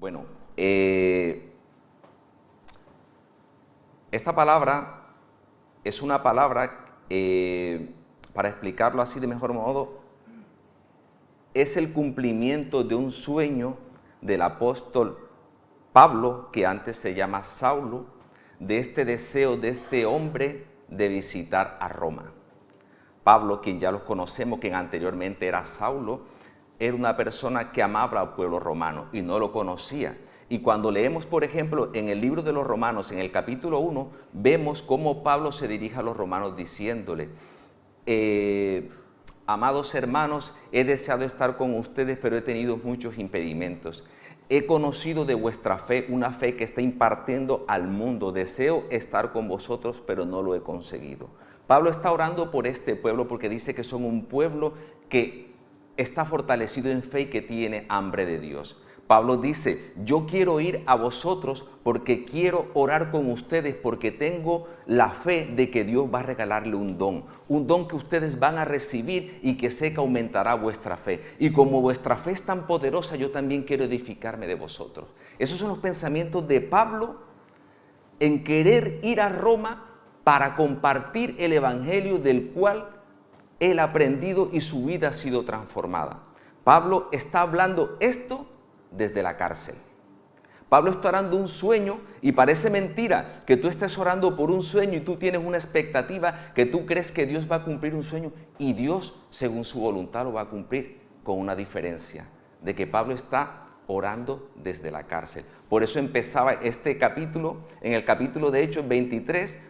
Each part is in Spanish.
Bueno, esta palabra es una palabra, para explicarlo así de mejor modo, es el cumplimiento de un sueño del apóstol Pablo, que antes se llama Saulo, de este deseo de este hombre de visitar a Roma. Pablo, quien ya los conocemos, quien anteriormente era Saulo, era una persona que amaba al pueblo romano y no lo conocía. Y cuando leemos, por ejemplo, en el libro de los Romanos, en el capítulo 1, vemos cómo Pablo se dirige a los romanos diciéndole: amados hermanos, he deseado estar con ustedes, pero he tenido muchos impedimentos. He conocido de vuestra fe una fe que está impartiendo al mundo. Deseo estar con vosotros, pero no lo he conseguido. Pablo está orando por este pueblo porque dice que son un pueblo que está fortalecido en fe y que tiene hambre de Dios. Pablo dice: yo quiero ir a vosotros porque quiero orar con ustedes, porque tengo la fe de que Dios va a regalarle un don que ustedes van a recibir y que sé que aumentará vuestra fe. Y como vuestra fe es tan poderosa, yo también quiero edificarme de vosotros. Esos son los pensamientos de Pablo en querer ir a Roma para compartir el evangelio del cual él ha aprendido y su vida ha sido transformada. Pablo está hablando esto desde la cárcel. Pablo está orando un sueño y parece mentira que tú estés orando por un sueño y tú tienes una expectativa, que tú crees que Dios va a cumplir un sueño y Dios, según su voluntad, lo va a cumplir, con una diferencia, de que Pablo está orando desde la cárcel. Por eso empezaba este capítulo, en el capítulo de Hechos 23,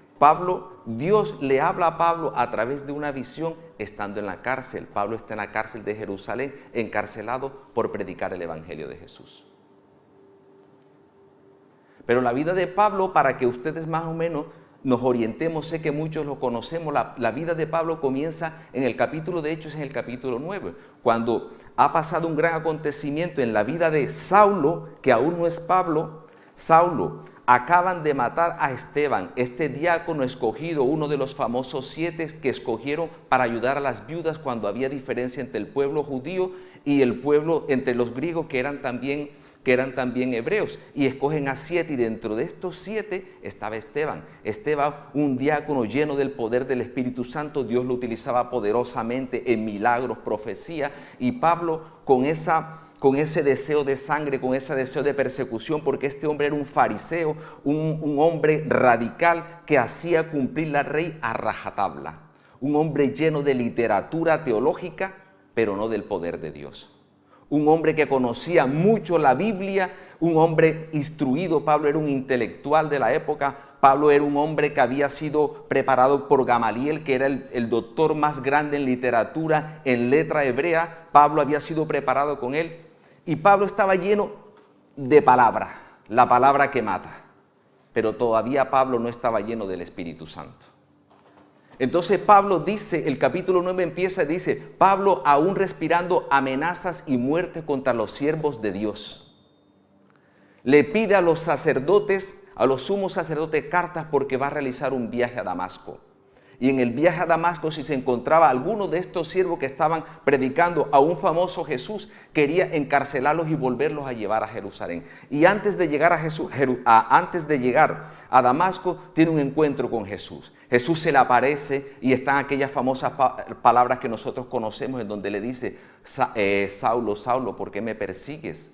Dios le habla a Pablo a través de una visión estando en la cárcel. Pablo está en la cárcel de Jerusalén, encarcelado por predicar el evangelio de Jesús. Pero la vida de Pablo, para que ustedes más o menos nos orientemos, sé que muchos lo conocemos, la vida de Pablo comienza en el capítulo de Hechos, en el capítulo 9, cuando ha pasado un gran acontecimiento en la vida de Saulo, que aún no es Pablo. Saulo, acaban de matar a Esteban, este diácono escogido, uno de los famosos 7 que escogieron para ayudar a las viudas cuando había diferencia entre el pueblo judío y el pueblo, entre los griegos que eran también hebreos, y escogen a 7, y dentro de estos 7 estaba Esteban. Esteban, un diácono lleno del poder del Espíritu Santo. Dios lo utilizaba poderosamente en milagros, profecía, y Pablo con ese deseo de sangre, con ese deseo de persecución, porque este hombre era un fariseo, un hombre radical que hacía cumplir la ley a rajatabla, un hombre lleno de literatura teológica, pero no del poder de Dios. Un hombre que conocía mucho la Biblia, un hombre instruido. Pablo era un intelectual de la época. Pablo era un hombre que había sido preparado por Gamaliel, que era el doctor más grande en literatura, en letra hebrea. Pablo había sido preparado con él. Y Pablo estaba lleno de palabra, la palabra que mata. Pero todavía Pablo no estaba lleno del Espíritu Santo. Entonces Pablo dice, el capítulo 9 empieza y dice: Pablo, aún respirando amenazas y muerte contra los siervos de Dios, le pide a los sacerdotes, a los sumos sacerdotes, cartas porque va a realizar un viaje a Damasco. Y en el viaje a Damasco, si se encontraba alguno de estos siervos que estaban predicando a un famoso Jesús, quería encarcelarlos y volverlos a llevar a Jerusalén. Y antes de llegar a Damasco, tiene un encuentro con Jesús. Jesús se le aparece y están aquellas famosas palabras que nosotros conocemos, en donde le dice: Saulo, Saulo, ¿por qué me persigues?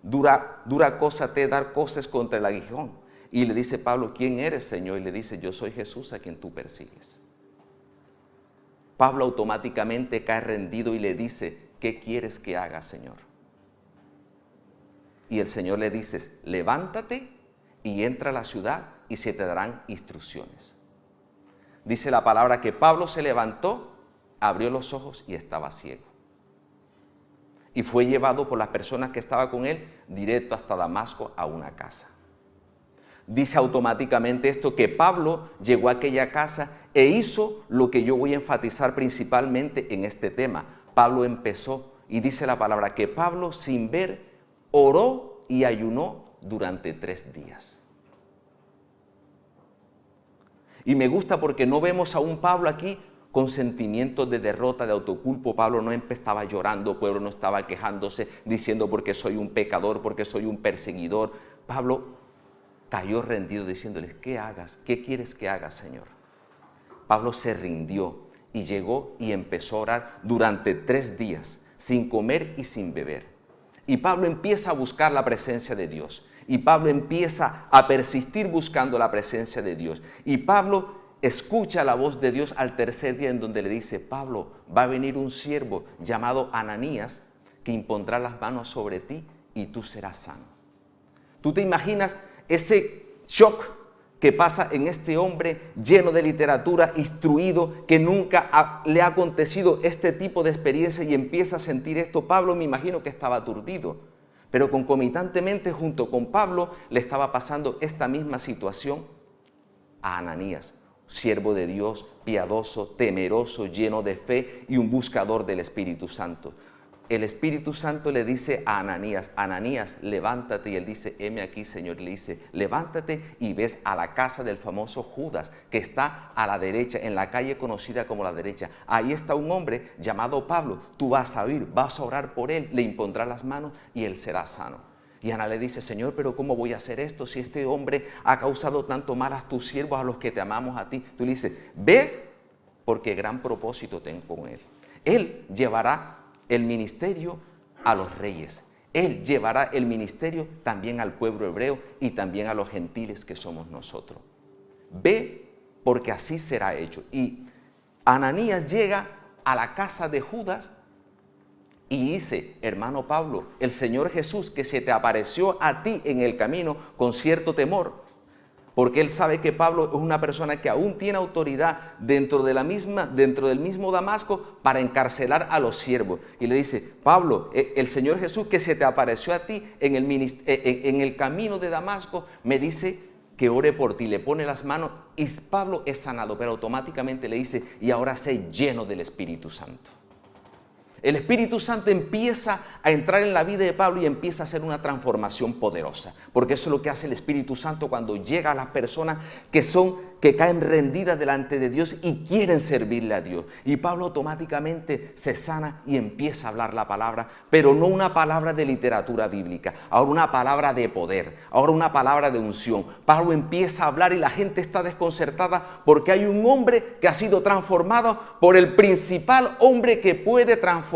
Dura cosa te dar cosas contra el aguijón. Y le dice Pablo: ¿quién eres, Señor? Y le dice: yo soy Jesús a quien tú persigues. Pablo automáticamente cae rendido y le dice: ¿qué quieres que haga, Señor? Y el Señor le dice: levántate y entra a la ciudad y se te darán instrucciones. Dice la palabra que Pablo se levantó, abrió los ojos y estaba ciego. Y fue llevado por las personas que estaban con él directo hasta Damasco, a una casa. Dice automáticamente esto, que Pablo llegó a aquella casa e hizo lo que yo voy a enfatizar principalmente en este tema. Pablo empezó, y dice la palabra que Pablo, sin ver, oró y ayunó durante 3 días. Y me gusta porque no vemos a un Pablo aquí con sentimientos de derrota, de autoculpo. Pablo no estaba llorando, Pablo no estaba quejándose, diciendo porque soy un pecador, porque soy un perseguidor. Pablo cayó rendido diciéndoles, ¿qué hagas? ¿Qué quieres que haga, Señor? Pablo se rindió y llegó y empezó a orar durante 3 días, sin comer y sin beber. Y Pablo empieza a buscar la presencia de Dios. Y Pablo empieza a persistir buscando la presencia de Dios. Y Pablo escucha la voz de Dios al 3er día, en donde le dice, Pablo, va a venir un siervo llamado Ananías que impondrá las manos sobre ti y tú serás sano. ¿Tú te imaginas ese shock que pasa en este hombre lleno de literatura, instruido, que nunca le ha acontecido este tipo de experiencia y empieza a sentir esto? Pablo me imagino que estaba aturdido, pero concomitantemente junto con Pablo le estaba pasando esta misma situación a Ananías, siervo de Dios, piadoso, temeroso, lleno de fe y un buscador del Espíritu Santo. El Espíritu Santo le dice a Ananías, Ananías, levántate, y él dice, heme aquí, Señor, y le dice, levántate y ves a la casa del famoso Judas, que está a la derecha, en la calle conocida como la derecha. Ahí está un hombre llamado Pablo, tú vas a ir, vas a orar por él, le impondrás las manos y él será sano. Y Ana le dice, Señor, pero ¿cómo voy a hacer esto si este hombre ha causado tanto mal a tus siervos, a los que te amamos a ti? Tú le dices, ve, porque gran propósito tengo con él. Él llevará el ministerio a los reyes. Él llevará el ministerio también al pueblo hebreo y también a los gentiles que somos nosotros. Ve, porque así será hecho. Y Ananías llega a la casa de Judas y dice, hermano Pablo, el Señor Jesús que se te apareció a ti en el camino con cierto temor, porque él sabe que Pablo es una persona que aún tiene autoridad dentro del mismo Damasco para encarcelar a los siervos. Y le dice, Pablo, el Señor Jesús que se te apareció a ti en el camino de Damasco, me dice que ore por ti. Le pone las manos y Pablo es sanado, pero automáticamente le dice, y ahora sé lleno del Espíritu Santo. El Espíritu Santo empieza a entrar en la vida de Pablo y empieza a hacer una transformación poderosa, porque eso es lo que hace el Espíritu Santo cuando llega a las personas que caen rendidas delante de Dios y quieren servirle a Dios. Y Pablo automáticamente se sana y empieza a hablar la palabra, pero no una palabra de literatura bíblica, ahora una palabra de poder, ahora una palabra de unción. Pablo empieza a hablar y la gente está desconcertada porque hay un hombre que ha sido transformado por el principal hombre que puede transformar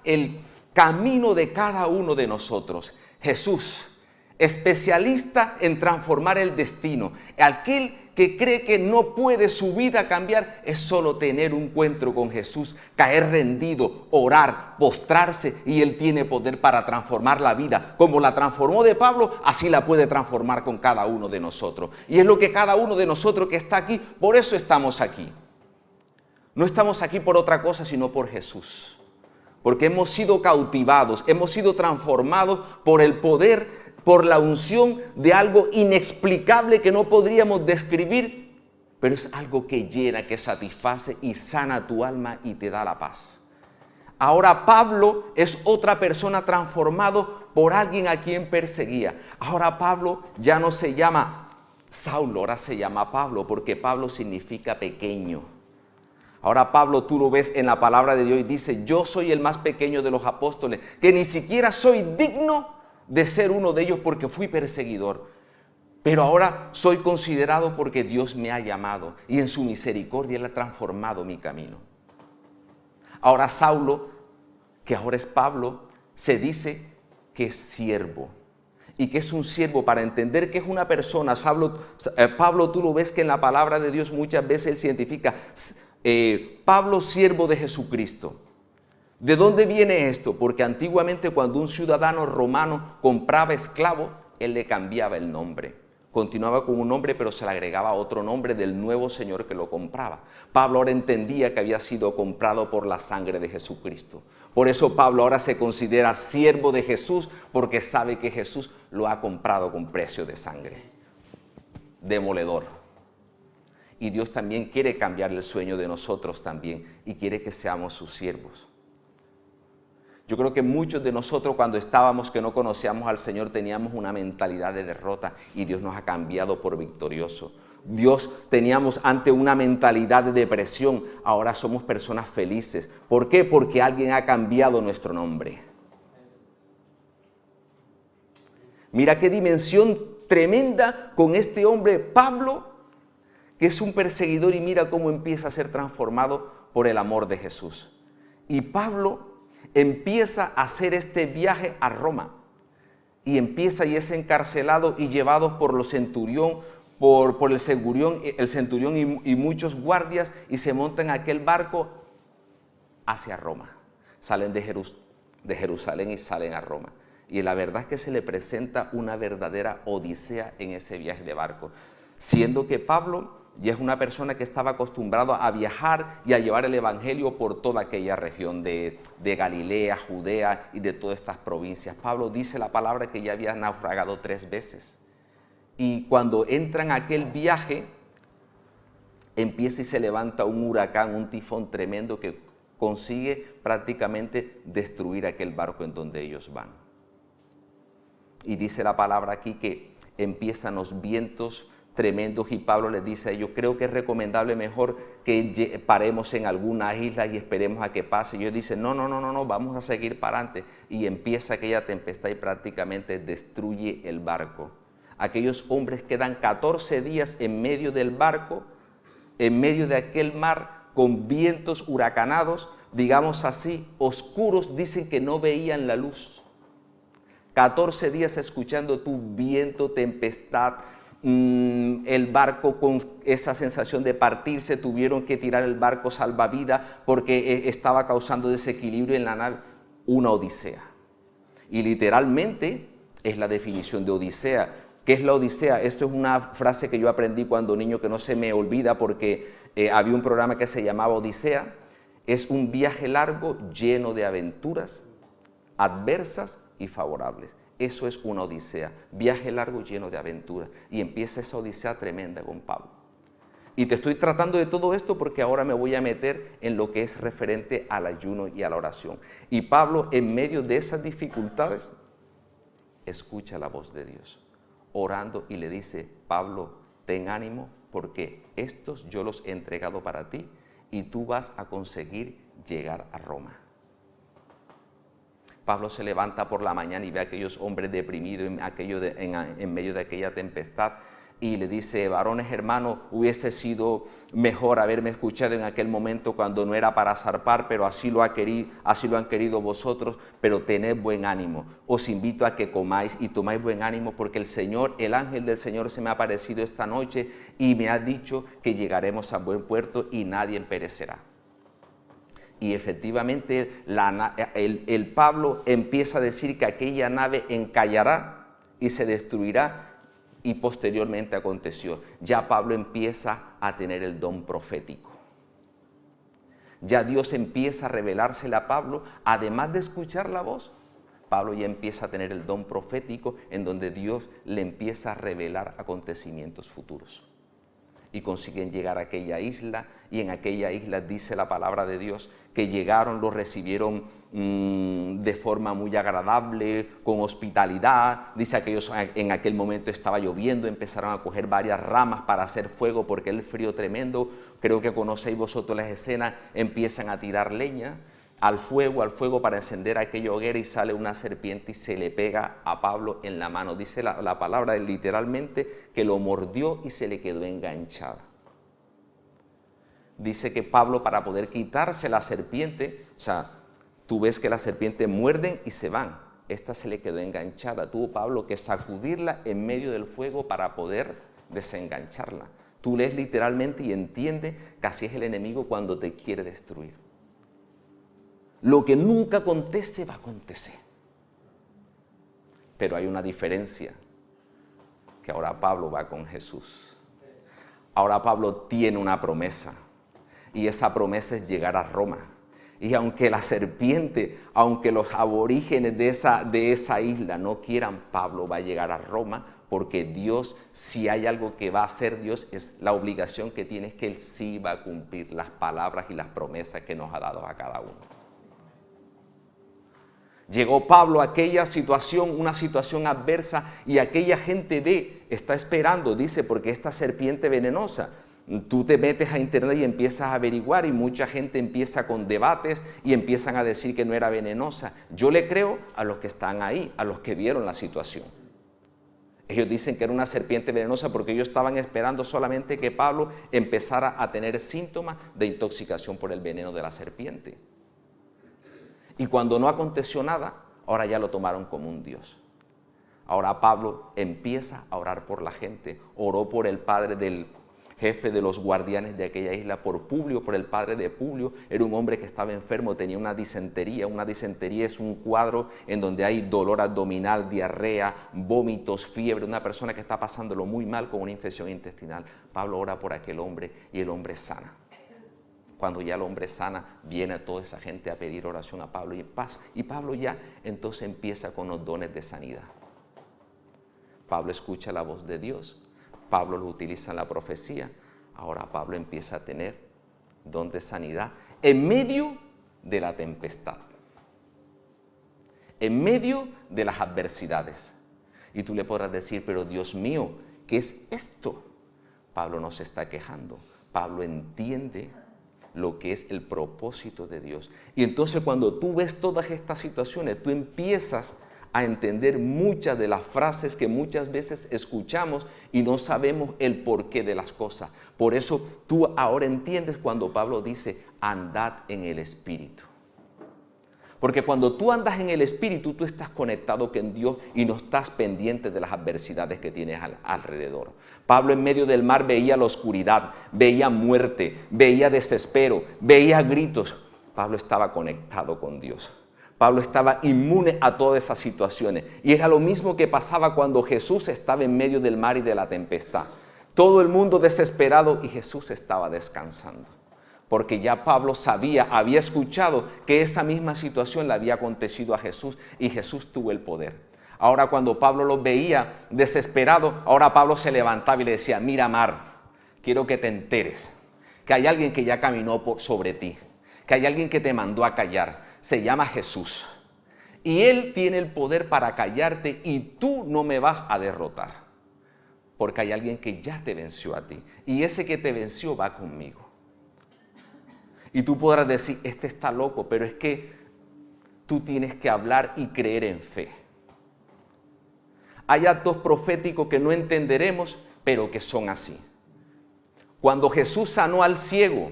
el camino de cada uno de nosotros, Jesús, especialista en transformar el destino. Aquel que cree que no puede su vida cambiar es solo tener un encuentro con Jesús, caer rendido, orar, postrarse, y Él tiene poder para transformar la vida. Como la transformó de Pablo, así la puede transformar con cada uno de nosotros. Y es lo que cada uno de nosotros que está aquí, por eso estamos aquí. No estamos aquí por otra cosa, sino por Jesús. Porque hemos sido cautivados, hemos sido transformados por el poder, por la unción de algo inexplicable que no podríamos describir, pero es algo que llena, que satisface y sana tu alma y te da la paz. Ahora Pablo es otra persona transformado por alguien a quien perseguía. Ahora Pablo ya no se llama Saulo, ahora se llama Pablo, porque Pablo significa pequeño. Ahora Pablo, tú lo ves en la palabra de Dios y dice, yo soy el más pequeño de los apóstoles, que ni siquiera soy digno de ser uno de ellos porque fui perseguidor. Pero ahora soy considerado porque Dios me ha llamado y en su misericordia Él ha transformado mi camino. Ahora Saulo, que ahora es Pablo, se dice que es siervo. Y que es un siervo, para entender que es una persona. Pablo, tú lo ves que en la palabra de Dios muchas veces él se identifica, Pablo, siervo de Jesucristo. ¿De dónde viene esto? Porque antiguamente cuando un ciudadano romano compraba esclavo, él le cambiaba el nombre. Continuaba con un nombre, pero se le agregaba otro nombre del nuevo Señor que lo compraba. Pablo ahora entendía que había sido comprado por la sangre de Jesucristo. Por eso Pablo ahora se considera siervo de Jesús, porque sabe que Jesús lo ha comprado con precio de sangre. Demoledor. Y Dios también quiere cambiar el sueño de nosotros también y quiere que seamos sus siervos. Yo creo que muchos de nosotros cuando estábamos que no conocíamos al Señor teníamos una mentalidad de derrota y Dios nos ha cambiado por victorioso. Dios teníamos ante una mentalidad de depresión, ahora somos personas felices. ¿Por qué? Porque alguien ha cambiado nuestro nombre. Mira qué dimensión tremenda con este hombre Pablo, que es un perseguidor, y mira cómo empieza a ser transformado por el amor de Jesús. Y Pablo empieza a hacer este viaje a Roma y empieza y es encarcelado y llevado por los centurión, por el centurión y muchos guardias, y se montan en aquel barco hacia Roma. Salen de Jerusalén y salen a Roma. Y la verdad es que se le presenta una verdadera odisea en ese viaje de barco, siendo que Pablo ya es una persona que estaba acostumbrado a viajar y a llevar el evangelio por toda aquella región de Galilea, Judea y de todas estas provincias. Pablo dice la palabra que ya había naufragado 3 veces. Y cuando entran a aquel viaje, empieza y se levanta un huracán, un tifón tremendo que consigue prácticamente destruir aquel barco en donde ellos van. Y dice la palabra aquí que empiezan los vientos tremendos y Pablo les dice a ellos, creo que es recomendable mejor que paremos en alguna isla y esperemos a que pase. Y ellos dicen, no, vamos a seguir para adelante. Y empieza aquella tempestad y prácticamente destruye el barco. Aquellos hombres quedan 14 días en medio del barco, en medio de aquel mar, con vientos huracanados, digamos así, oscuros, dicen que no veían la luz. 14 días escuchando tu viento, tempestad, el barco con esa sensación de partirse, tuvieron que tirar el barco salvavidas porque estaba causando desequilibrio en la nave, una odisea. Y literalmente es la definición de odisea. ¿Qué es la odisea? Esto es una frase que yo aprendí cuando niño que no se me olvida porque había un programa que se llamaba Odisea. Es un viaje largo lleno de aventuras adversas y favorables. Eso es una odisea, viaje largo lleno de aventuras. Y empieza esa odisea tremenda con Pablo. Y te estoy tratando de todo esto porque ahora me voy a meter en lo que es referente al ayuno y a la oración. Y Pablo, en medio de esas dificultades, escucha la voz de Dios, orando, y le dice, Pablo, ten ánimo porque estos yo los he entregado para ti y tú vas a conseguir llegar a Roma. Pablo se levanta por la mañana y ve a aquellos hombres deprimidos en medio de aquella tempestad y le dice, varones hermanos, hubiese sido mejor haberme escuchado en aquel momento cuando no era para zarpar, pero así lo han querido vosotros, pero tened buen ánimo. Os invito a que comáis y tomáis buen ánimo porque el ángel del Señor se me ha aparecido esta noche y me ha dicho que llegaremos a buen puerto y nadie perecerá. Y efectivamente el Pablo empieza a decir que aquella nave encallará y se destruirá, y posteriormente aconteció. Ya Pablo empieza a tener el don profético. Ya Dios empieza a revelársele a Pablo, además de escuchar la voz. Pablo ya empieza a tener el don profético en donde Dios le empieza a revelar acontecimientos futuros. Y consiguen llegar a aquella isla, y en aquella isla dice la palabra de Dios que llegaron, los recibieron de forma muy agradable, con hospitalidad. Dice aquellos, en aquel momento estaba lloviendo, empezaron a coger varias ramas para hacer fuego porque el frío tremendo, creo que conocéis vosotros las escenas, empiezan a tirar leña al fuego para encender aquella hoguera, y sale una serpiente y se le pega a Pablo en la mano. Dice la palabra literalmente que lo mordió y se le quedó enganchada. Dice que Pablo, para poder quitarse la serpiente, o sea, tú ves que las serpientes muerden y se van. Esta se le quedó enganchada. Tuvo Pablo que sacudirla en medio del fuego para poder desengancharla. Tú lees literalmente y entiendes que así es el enemigo cuando te quiere destruir. Lo que nunca acontece va a acontecer. Pero hay una diferencia, que ahora Pablo va con Jesús. Ahora Pablo tiene una promesa, y esa promesa es llegar a Roma. Y aunque la serpiente, aunque los aborígenes de esa isla no quieran, Pablo va a llegar a Roma, porque Dios, si hay algo que va a hacer Dios, es la obligación que tiene, es que Él sí va a cumplir las palabras y las promesas que nos ha dado a cada uno. Llegó Pablo a aquella situación, una situación adversa, y aquella gente está esperando, dice, porque esta serpiente venenosa. Tú te metes a internet y empiezas a averiguar y mucha gente empieza con debates y empiezan a decir que no era venenosa. Yo le creo a los que están ahí, a los que vieron la situación. Ellos dicen que era una serpiente venenosa porque ellos estaban esperando solamente que Pablo empezara a tener síntomas de intoxicación por el veneno de la serpiente. Y cuando no aconteció nada, ahora ya lo tomaron como un Dios. Ahora Pablo empieza a orar por la gente. Oró por el padre del jefe de los guardianes de aquella isla, por Publio, por el padre de Publio. Era un hombre que estaba enfermo, tenía una disentería. Una disentería es un cuadro en donde hay dolor abdominal, diarrea, vómitos, fiebre. Una persona que está pasándolo muy mal con una infección intestinal. Pablo ora por aquel hombre y el hombre sana. Cuando ya el hombre sana, viene toda esa gente a pedir oración a Pablo y paz. Y Pablo ya entonces empieza con los dones de sanidad. Pablo escucha la voz de Dios. Pablo lo utiliza en la profecía. Ahora Pablo empieza a tener don de sanidad en medio de la tempestad, en medio de las adversidades. Y tú le podrás decir, pero Dios mío, ¿qué es esto? Pablo no se está quejando. Pablo entiende lo que es el propósito de Dios. Y entonces cuando tú ves todas estas situaciones, tú empiezas a entender muchas de las frases que muchas veces escuchamos y no sabemos el porqué de las cosas. Por eso tú ahora entiendes cuando Pablo dice, andad en el Espíritu. Porque cuando tú andas en el Espíritu, tú estás conectado con Dios y no estás pendiente de las adversidades que tienes alrededor. Pablo en medio del mar veía la oscuridad, veía muerte, veía desespero, veía gritos. Pablo estaba conectado con Dios. Pablo estaba inmune a todas esas situaciones. Y era lo mismo que pasaba cuando Jesús estaba en medio del mar y de la tempestad. Todo el mundo desesperado y Jesús estaba descansando. Porque ya Pablo había escuchado que esa misma situación le había acontecido a Jesús y Jesús tuvo el poder. Ahora cuando Pablo los veía desesperado, ahora Pablo se levantaba y le decía, mira mar, quiero que te enteres que hay alguien que ya caminó sobre ti, que hay alguien que te mandó a callar, se llama Jesús. Y Él tiene el poder para callarte y tú no me vas a derrotar, porque hay alguien que ya te venció a ti y ese que te venció va conmigo. Y tú podrás decir, este está loco, pero es que tú tienes que hablar y creer en fe. Hay actos proféticos que no entenderemos, pero que son así. Cuando Jesús sanó al ciego,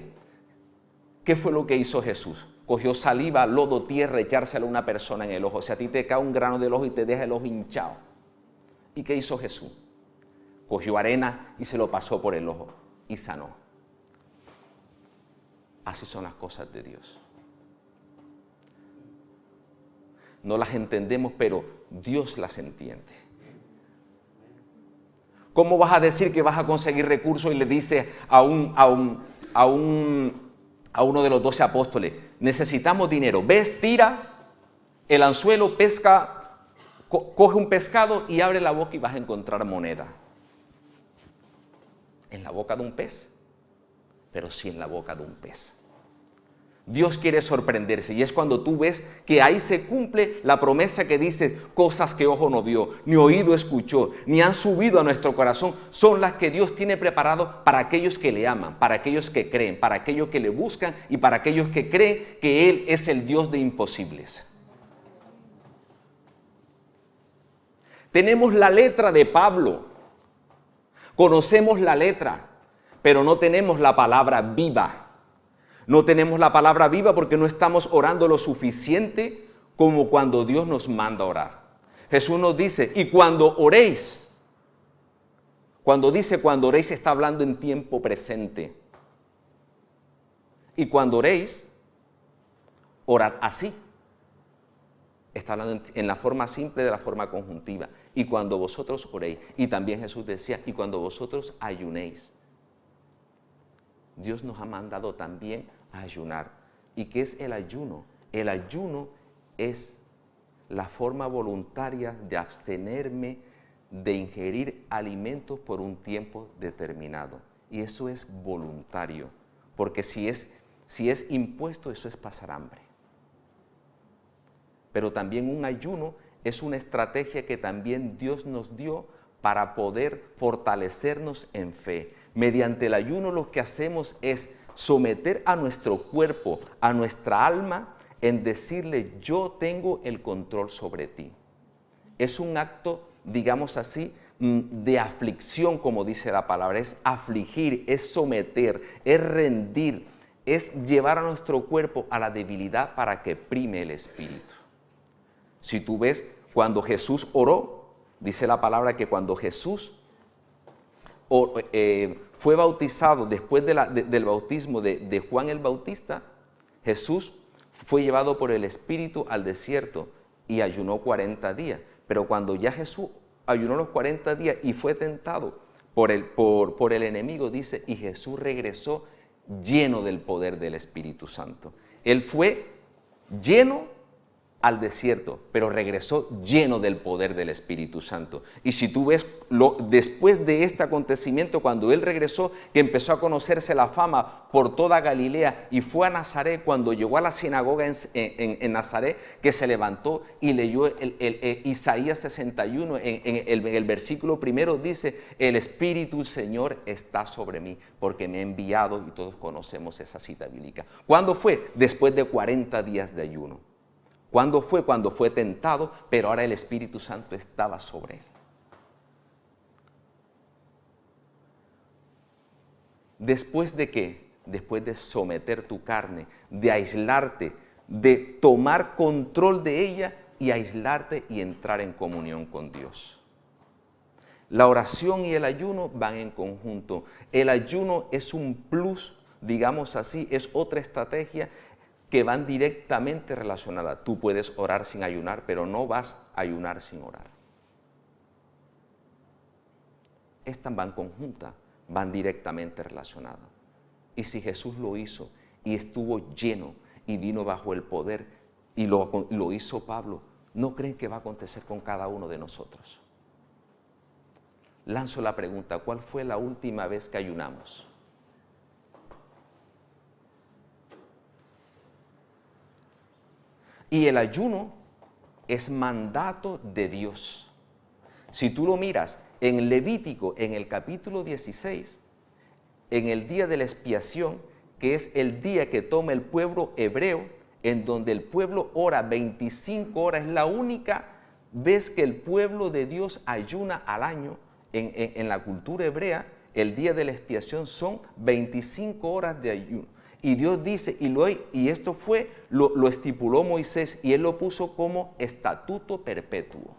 ¿qué fue lo que hizo Jesús? Cogió saliva, lodo, tierra, echárselo a una persona en el ojo. Si a ti te cae un grano del ojo y te deja el ojo hinchado. ¿Y qué hizo Jesús? Cogió arena y se lo pasó por el ojo y sanó. Así son las cosas de Dios. No las entendemos, pero Dios las entiende. ¿Cómo vas a decir que vas a conseguir recursos y le dices a uno de los 12 apóstoles, necesitamos dinero, ves, tira el anzuelo, pesca, coge un pescado y abre la boca y vas a encontrar moneda? En la boca de un pez, pero sí en la boca de un pez. Dios quiere sorprenderse y es cuando tú ves que ahí se cumple la promesa que dice, cosas que ojo no vio, ni oído escuchó, ni han subido a nuestro corazón, son las que Dios tiene preparado para aquellos que le aman, para aquellos que creen, para aquellos que le buscan y para aquellos que creen que Él es el Dios de imposibles. Tenemos la letra de Pablo, conocemos la letra, pero no tenemos la palabra viva. No tenemos la palabra viva porque no estamos orando lo suficiente como cuando Dios nos manda a orar. Jesús nos dice, y cuando oréis, cuando dice cuando oréis está hablando en tiempo presente. Y cuando oréis, orad así. Está hablando en la forma simple de la forma conjuntiva. Y cuando vosotros oréis, y también Jesús decía, y cuando vosotros ayunéis. Dios nos ha mandado también a ayunar. ¿Y qué es el ayuno? El ayuno es la forma voluntaria de abstenerme de ingerir alimentos por un tiempo determinado. Y eso es voluntario, porque si es impuesto, eso es pasar hambre. pero también un ayuno es una estrategia que también Dios nos dio para poder fortalecernos en fe. Mediante el ayuno lo que hacemos es someter a nuestro cuerpo, a nuestra alma, en decirle, yo tengo el control sobre ti. Es un acto, digamos así, de aflicción, como dice la palabra, es afligir, es someter, es rendir, es llevar a nuestro cuerpo a la debilidad para que prime el espíritu. Si tú ves, cuando Jesús oró, dice la palabra que cuando Jesús fue bautizado, después del bautismo de Juan el Bautista, Jesús fue llevado por el Espíritu al desierto y ayunó 40 días. Pero cuando ya Jesús ayunó los 40 días y fue tentado por el enemigo, dice, y Jesús regresó lleno del poder del Espíritu Santo. Él fue lleno al desierto, pero regresó lleno del poder del Espíritu Santo. Y si tú ves, después de este acontecimiento, cuando él regresó, que empezó a conocerse la fama por toda Galilea y fue a Nazaret, cuando llegó a la sinagoga en Nazaret, que se levantó y leyó Isaías 61, en el versículo primero dice, el Espíritu del Señor está sobre mí, porque me ha enviado, y todos conocemos esa cita bíblica. ¿Cuándo fue? Después de 40 días de ayuno. ¿Cuándo fue? Cuando fue tentado, pero ahora el Espíritu Santo estaba sobre él. ¿Después de qué? Después de someter tu carne, de aislarte, de tomar control de ella y aislarte y entrar en comunión con Dios. La oración y el ayuno van en conjunto. El ayuno es un plus, digamos así, es otra estrategia que van directamente relacionadas. Tú puedes orar sin ayunar, pero no vas a ayunar sin orar. Estas van conjuntas, van directamente relacionadas. Y si Jesús lo hizo y estuvo lleno y vino bajo el poder y lo hizo Pablo, ¿no creen que va a acontecer con cada uno de nosotros? Lanzo la pregunta, ¿cuál fue la última vez que ayunamos? Y el ayuno es mandato de Dios. Si tú lo miras en Levítico, en el capítulo 16, en el día de la expiación, que es el día que toma el pueblo hebreo, en donde el pueblo ora 25 horas, es la única vez que el pueblo de Dios ayuna al año. En la cultura hebrea, el día de la expiación son 25 horas de ayuno. Y Dios dice, y esto lo estipuló Moisés, y él lo puso como estatuto perpetuo.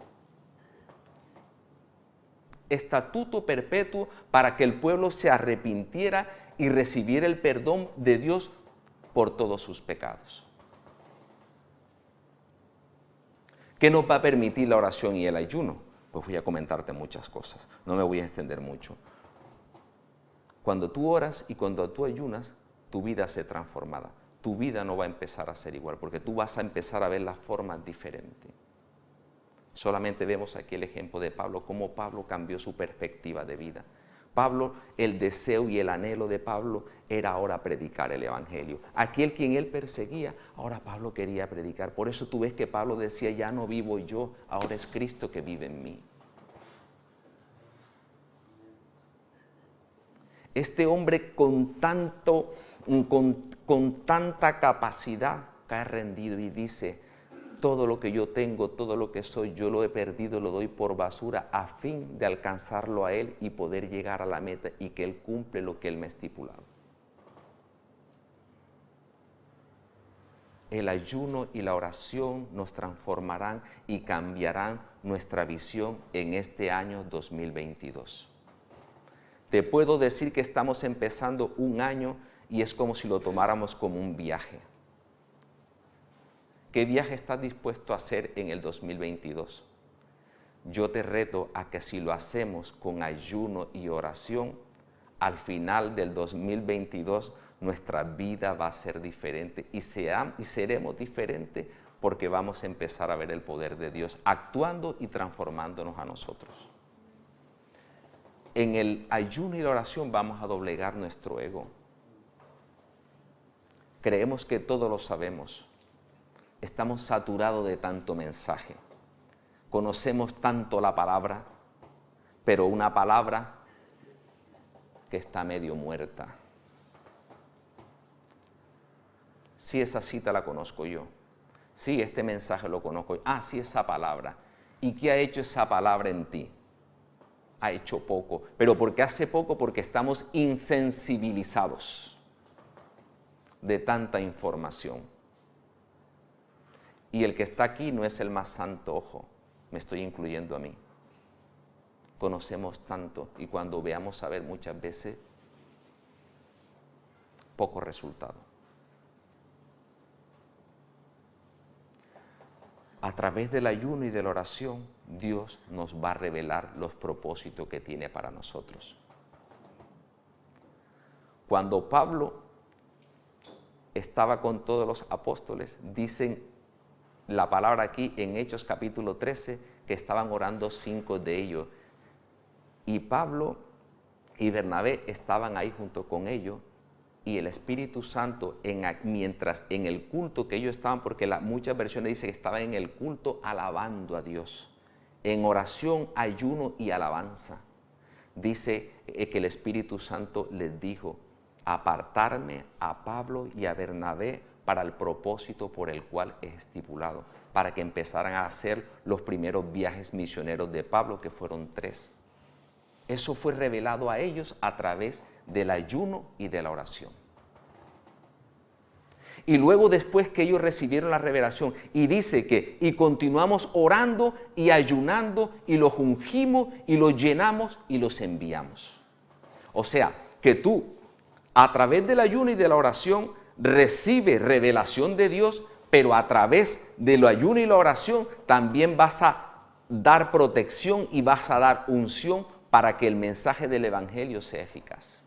Estatuto perpetuo para que el pueblo se arrepintiera y recibiera el perdón de Dios por todos sus pecados. ¿Qué nos va a permitir la oración y el ayuno? Pues voy a comentarte muchas cosas, no me voy a extender mucho. Cuando tú oras y cuando tú ayunas, tu vida se transformará. Tu vida no va a empezar a ser igual, porque tú vas a empezar a ver las formas diferentes. Solamente vemos aquí el ejemplo de Pablo, cómo Pablo cambió su perspectiva de vida. Pablo, el deseo y el anhelo de Pablo era ahora predicar el evangelio. Aquel quien él perseguía, ahora Pablo quería predicar. Por eso tú ves que Pablo decía, ya no vivo yo, ahora es Cristo que vive en mí. Este hombre con tanta capacidad cae rendido y dice, todo lo que yo tengo, todo lo que soy, yo lo he perdido, lo doy por basura a fin de alcanzarlo a Él y poder llegar a la meta y que Él cumple lo que Él me ha estipulado. El ayuno y la oración nos transformarán y cambiarán nuestra visión en este año 2022. Te puedo decir que estamos empezando un año y es como si lo tomáramos como un viaje. ¿Qué viaje estás dispuesto a hacer en el 2022? Yo te reto a que si lo hacemos con ayuno y oración, al final del 2022 nuestra vida va a ser diferente y seremos diferentes porque vamos a empezar a ver el poder de Dios actuando y transformándonos a nosotros. En el ayuno y la oración vamos a doblegar nuestro ego. Creemos que todo lo sabemos. estamos saturados de tanto mensaje. Conocemos tanto la palabra, pero una palabra que está medio muerta. Sí, esa cita la conozco yo. Sí, este mensaje lo conozco. Ah, sí, esa palabra. ¿Y qué ha hecho esa palabra en ti? Ha hecho poco. ¿Pero por qué hace poco? Porque estamos insensibilizados de tanta información. Y el que está aquí no es el más santo, ojo, me estoy incluyendo a mí. Conocemos tanto y cuando veamos a ver muchas veces, poco resultado. A través del ayuno y de la oración, Dios nos va a revelar los propósitos que tiene para nosotros. Cuando Pablo estaba con todos los apóstoles, dicen la palabra aquí en Hechos capítulo 13, que estaban orando 5 de ellos. Y Pablo y Bernabé estaban ahí junto con ellos, y el Espíritu Santo, mientras en el culto que ellos estaban, porque muchas versiones dicen que estaban en el culto alabando a Dios, en oración, ayuno y alabanza. Dice que el Espíritu Santo les dijo, apartarme a Pablo y a Bernabé para el propósito por el cual es estipulado, para que empezaran a hacer los primeros viajes misioneros de Pablo, que fueron 3. Eso fue revelado a ellos a través del ayuno y de la oración. Y luego después que ellos recibieron la revelación, y dice que, y continuamos orando y ayunando, y los ungimos, y los llenamos, y los enviamos. O sea, que tú, a través del ayuno y de la oración, recibes revelación de Dios, pero a través del ayuno y la oración, también vas a dar protección y vas a dar unción para que el mensaje del Evangelio sea eficaz.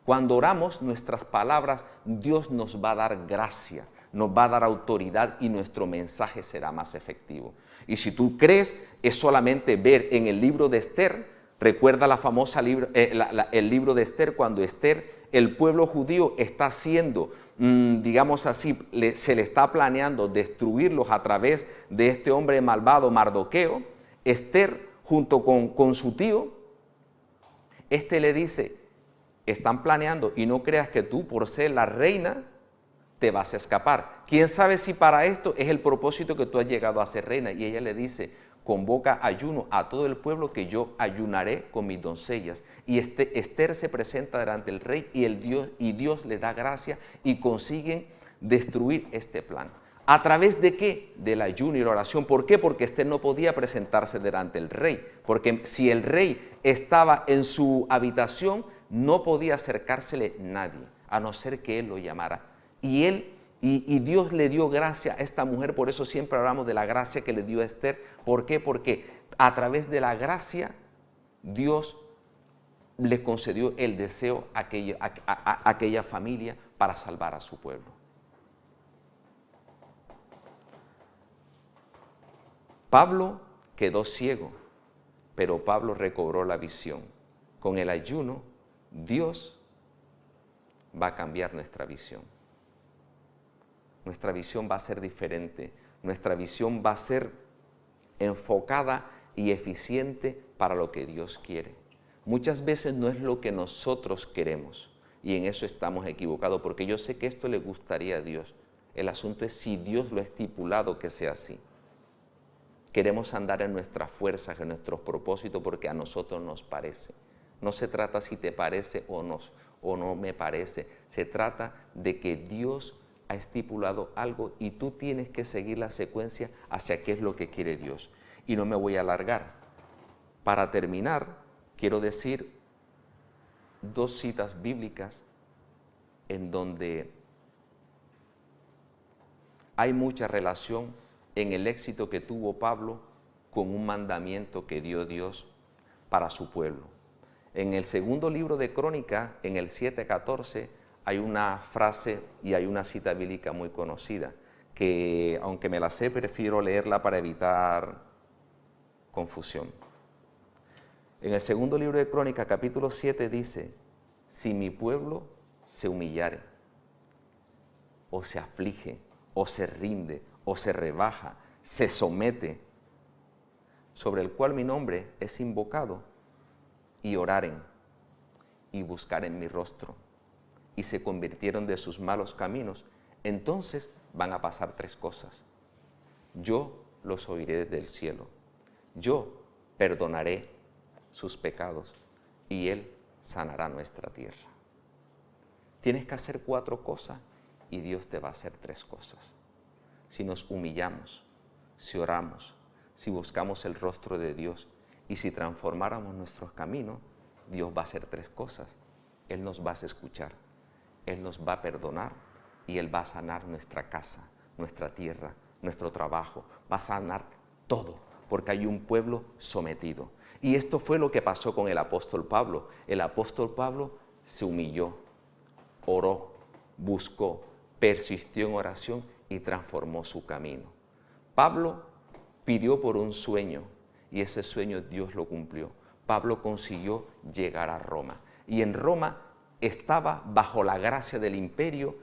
Cuando oramos nuestras palabras, Dios nos va a dar gracia, nos va a dar autoridad y nuestro mensaje será más efectivo. Y si tú crees, es solamente ver en el libro de Esther, recuerda la famosa el libro de Esther, cuando Esther, el pueblo judío está haciendo, digamos así, se le está planeando destruirlos a través de este hombre malvado Mardoqueo. Esther, junto con su tío, le dice, están planeando y no creas que tú, por ser la reina, te vas a escapar. ¿Quién sabe si para esto es el propósito que tú has llegado a ser reina? Y ella le dice, convoca ayuno a todo el pueblo, que yo ayunaré con mis doncellas. Y Esther se presenta delante del rey y Dios le da gracia y consiguen destruir este plan. ¿A través de qué? Del ayuno y la oración. ¿Por qué? Porque Esther no podía presentarse delante del rey. Porque si el rey estaba en su habitación, no podía acercársele nadie, a no ser que él lo llamara. Y Dios le dio gracia a esta mujer, por eso siempre hablamos de la gracia que le dio a Esther. ¿Por qué? Porque a través de la gracia, Dios le concedió el deseo a aquella familia para salvar a su pueblo. Pablo quedó ciego, pero Pablo recobró la visión. Con el ayuno, Dios va a cambiar nuestra visión. Nuestra visión va a ser diferente. Nuestra visión va a ser enfocada y eficiente para lo que Dios quiere. Muchas veces no es lo que nosotros queremos, y en eso estamos equivocados, porque yo sé que esto le gustaría a Dios. El asunto es si Dios lo ha estipulado que sea así. Queremos andar en nuestras fuerzas, en nuestros propósitos, porque a nosotros nos parece. No se trata si te parece o no me parece. Se trata de que Dios ha estipulado algo y tú tienes que seguir la secuencia hacia qué es lo que quiere Dios. Y no me voy a alargar. Para terminar, quiero decir 2 citas bíblicas en donde hay mucha relación en el éxito que tuvo Pablo con un mandamiento que dio Dios para su pueblo. En el segundo libro de Crónicas, en el 7:14, hay una frase y hay una cita bíblica muy conocida, que aunque me la sé, prefiero leerla para evitar confusión. En el segundo libro de Crónicas, capítulo 7, dice, si mi pueblo se humillare, o se aflige, o se rinde, o se rebaja, se somete, sobre el cual mi nombre es invocado, y oraren y buscaren mi rostro, y se convirtieron de sus malos caminos, entonces van a pasar 3 cosas. Yo los oiré desde el cielo, yo perdonaré sus pecados, y Él sanará nuestra tierra. Tienes que hacer 4 cosas y Dios te va a hacer 3 cosas. Si nos humillamos, si oramos, si buscamos el rostro de Dios y si transformáramos nuestros caminos, Dios va a hacer 3 cosas. Él nos va a escuchar, Él nos va a perdonar y Él va a sanar nuestra casa, nuestra tierra, nuestro trabajo, va a sanar todo, porque hay un pueblo sometido. Y esto fue lo que pasó con el apóstol Pablo. El apóstol Pablo se humilló, oró, buscó, persistió en oración y transformó su camino. Pablo pidió por un sueño y ese sueño Dios lo cumplió. Pablo consiguió llegar a Roma y en Roma estaba bajo la gracia del imperio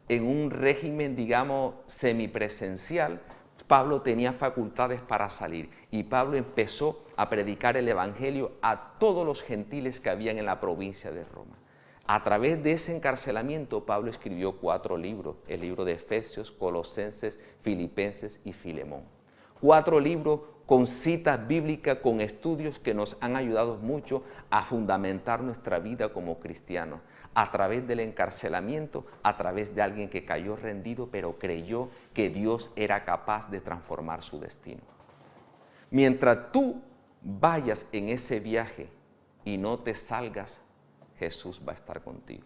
en un régimen, digamos, semipresencial. Pablo tenía facultades para salir y Pablo empezó a predicar el evangelio a todos los gentiles que habían en la provincia de Roma. A través de ese encarcelamiento, Pablo escribió 4 libros, el libro de Efesios, Colosenses, Filipenses y Filemón. 4 libros con citas bíblicas, con estudios que nos han ayudado mucho a fundamentar nuestra vida como cristianos, a través del encarcelamiento, a través de alguien que cayó rendido, pero creyó que Dios era capaz de transformar su destino. Mientras tú vayas en ese viaje y no te salgas, Jesús va a estar contigo.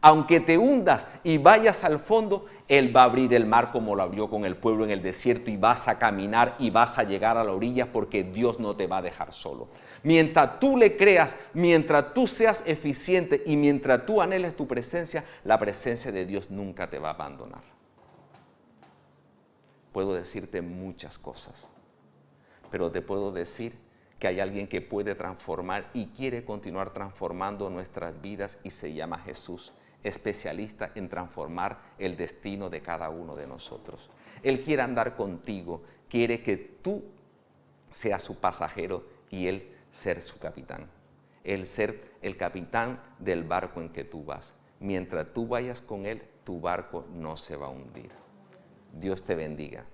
Aunque te hundas y vayas al fondo, Él va a abrir el mar como lo abrió con el pueblo en el desierto y vas a caminar y vas a llegar a la orilla porque Dios no te va a dejar solo. Mientras tú le creas, mientras tú seas eficiente y mientras tú anheles tu presencia, la presencia de Dios nunca te va a abandonar. Puedo decirte muchas cosas, pero te puedo decir que hay alguien que puede transformar y quiere continuar transformando nuestras vidas y se llama Jesús, especialista en transformar el destino de cada uno de nosotros. Él quiere andar contigo, quiere que tú seas su pasajero y Él ser su capitán. Él ser el capitán del barco en que tú vas. Mientras tú vayas con Él, tu barco no se va a hundir. Dios te bendiga.